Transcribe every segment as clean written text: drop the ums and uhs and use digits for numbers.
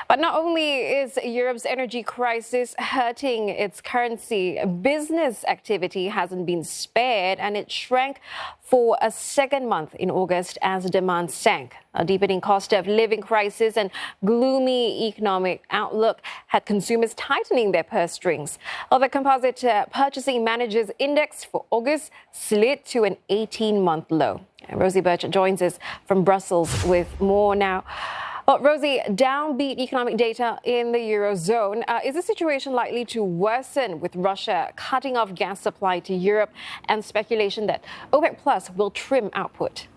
But not only is Europe's energy crisis hurting its currency, business activity hasn't been spared, and it shrank for a second month in August as demand sank. A deepening cost of living crisis and gloomy economic outlook had consumers tightening their purse strings. While the composite purchasing managers index for August slid to an 18-month low. Rosie Birch joins us from Brussels with more now. Well, Rosie, downbeat economic data in the Eurozone. Is the situation likely to worsen with Russia cutting off gas supply to Europe and speculation that OPEC Plus will trim output?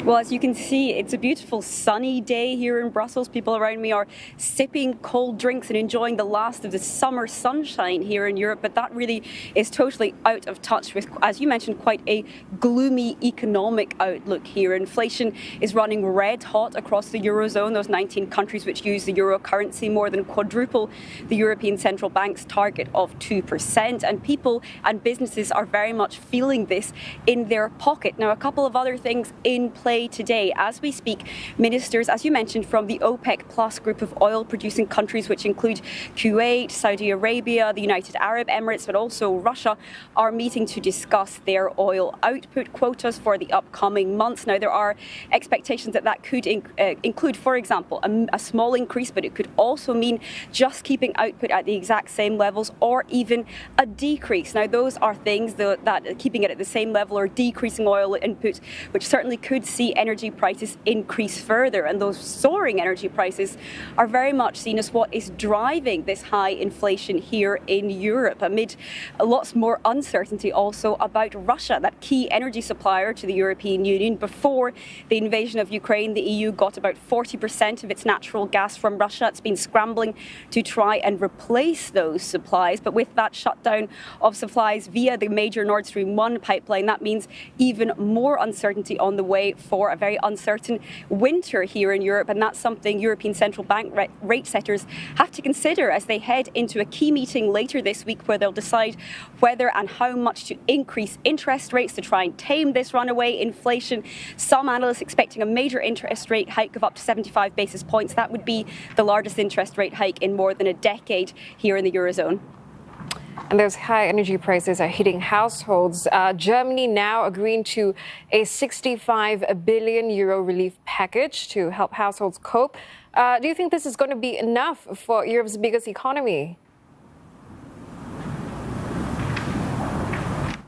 Well, as you can see, it's a beautiful sunny day here in Brussels. People around me are sipping cold drinks and enjoying the last of the summer sunshine here in Europe. But that really is totally out of touch with, as you mentioned, quite a gloomy economic outlook here. Inflation is running red hot across the Eurozone, those 19 countries which use the euro currency, more than quadruple the European Central Bank's target of 2%. And people and businesses are very much feeling this in their pocket. Now, a couple of other things in play today. As we speak, ministers, as you mentioned, from the OPEC Plus group of oil-producing countries, which include Kuwait, Saudi Arabia, the United Arab Emirates, but also Russia, are meeting to discuss their oil output quotas for the upcoming months. Now, there are expectations that that could include, for example, a small increase, but it could also mean just keeping output at the exact same levels or even a decrease. Now, those are things that keeping it at the same level or decreasing oil input, which certainly could see energy prices increase further, and those soaring energy prices are very much seen as what is driving this high inflation here in Europe, amid lots more uncertainty also about Russia, that key energy supplier to the European Union. Before the invasion of Ukraine, the EU got about 40% of its natural gas from Russia. It's been scrambling to try and replace those supplies, but with that shutdown of supplies via the major Nord Stream 1 pipeline, that means even more uncertainty on the way for a very uncertain winter here in Europe, and that's something European Central Bank rate setters have to consider as they head into a key meeting later this week where they'll decide whether and how much to increase interest rates to try and tame this runaway inflation. Some analysts expecting a major interest rate hike of up to 75 basis points. That would be the largest interest rate hike in more than a decade here in the Eurozone. And those high energy prices are hitting households. Germany now agreeing to a 65 billion euro relief package to help households cope. Do you think this is going to be enough for Europe's biggest economy?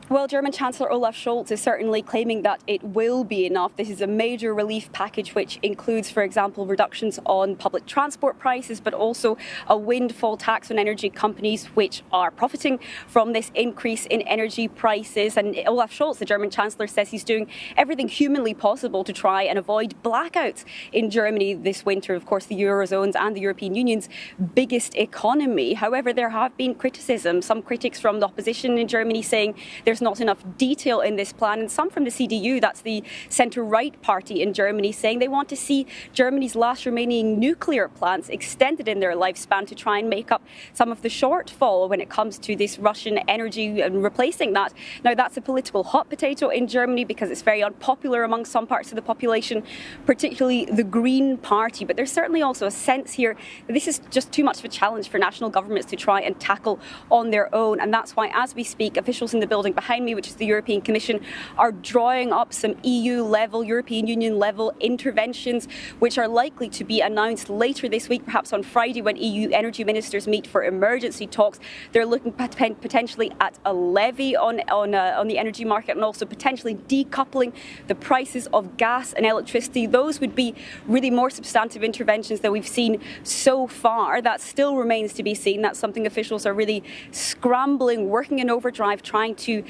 Well, German Chancellor Olaf Scholz is certainly claiming that it will be enough. This is a major relief package which includes, for example, reductions on public transport prices, but also a windfall tax on energy companies which are profiting from this increase in energy prices. And Olaf Scholz, the German Chancellor, says he's doing everything humanly possible to try and avoid blackouts in Germany this winter. Of course, the Eurozone's and the European Union's biggest economy. However, there have been criticism. Some critics from the opposition in Germany saying there's not enough detail in this plan, and some from the CDU, that's the centre-right party in Germany, saying they want to see Germany's last remaining nuclear plants extended in their lifespan to try and make up some of the shortfall when it comes to this Russian energy and replacing that. Now, that's a political hot potato in Germany because it's very unpopular among some parts of the population, particularly the Green Party. But there's certainly also a sense here that this is just too much of a challenge for national governments to try and tackle on their own. And that's why, as we speak, officials in the building behind me, which is the European Commission, are drawing up some EU-level, European Union-level interventions, which are likely to be announced later this week, perhaps on Friday when EU energy ministers meet for emergency talks. They're looking potentially at a levy on the energy market and also potentially decoupling the prices of gas and electricity. Those would be really more substantive interventions than we've seen so far. That still remains to be seen. That's something officials are really scrambling, working in overdrive, trying to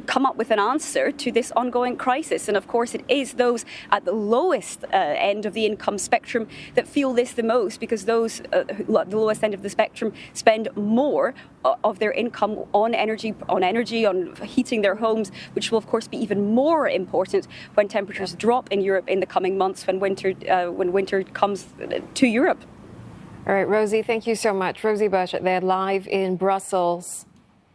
come up with an answer to this ongoing crisis. And of course, it is those at the lowest end of the income spectrum that feel this the most, because those at the lowest end of the spectrum spend more of their income on energy, on heating their homes, which will of course be even more important when temperatures drop in Europe in the coming months, when winter comes to Europe. All right, Rosie, thank you so much. Rosie Birch there live in Brussels.